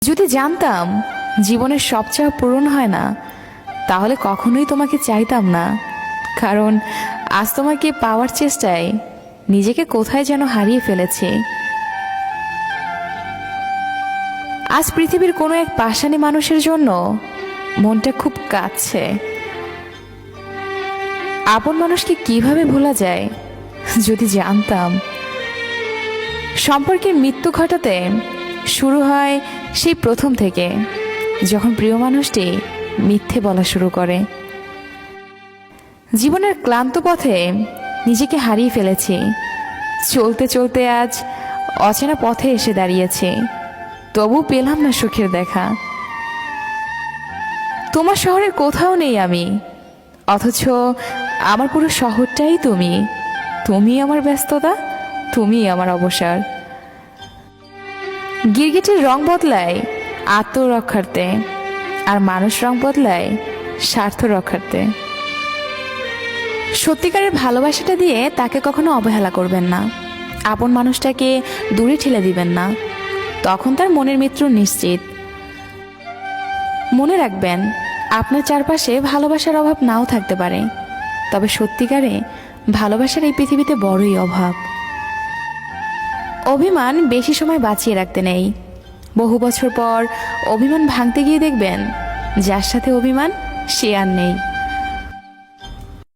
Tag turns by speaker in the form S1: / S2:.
S1: যদি জানতাম জীবনের সব চাওয়া পূরণ হয় না, তাহলে কখনোই তোমাকে চাইতাম না। কারণ আজ তোমাকে পাওয়ার চেষ্টায় নিজেকে কোথায় যেন হারিয়ে ফেলেছি। আজ পৃথিবীর কোনো এক পাষাণী মানুষের জন্য মনটা খুব কাঁদছে। আপন মানুষকে কিভাবে ভোলা যায়? যদি জানতাম। সম্পর্কের মৃত্যু ঘটাতে শুরু হয় সেই প্রথম থেকে, যখন প্রিয় মানুষটি মিথ্যে বলা শুরু করে। জীবনের ক্লান্ত পথে নিজেকে হারিয়ে ফেলেছি। চলতে চলতে আজ অচেনা পথে এসে দাঁড়িয়েছি, তবু পেলাম না সুখের দেখা। তোমার শহরের কোথাও নেই আমি, অথচ আমার পুরো শহরটাই তুমি। তুমি আমার ব্যস্ততা, তুমি আমার অবসর। গিরগিটির রং বদলায় আত্মরক্ষার্থে, আর মানুষ রং বদলায় স্বার্থ রক্ষার্থে। সত্যিকারের ভালোবাসাটা দিয়ে তাকে কখনো অবহেলা করবেন না। আপন মানুষটাকে দূরে ঠেলে দিবেন না, তখন তার মনের মৃত্যু নিশ্চিত। মনে রাখবেন, আপনার চারপাশে ভালোবাসার অভাব নাও থাকতে পারে, তবে সত্যিকারে ভালোবাসার এই পৃথিবীতে বড়ই অভাব। অভিমান বেশি সময় বাঁচিয়ে রাখতে নেই। বহু বছর পর অভিমান ভাঙতে গিয়ে দেখবেন যার সাথে অভিমান সে আর নেই।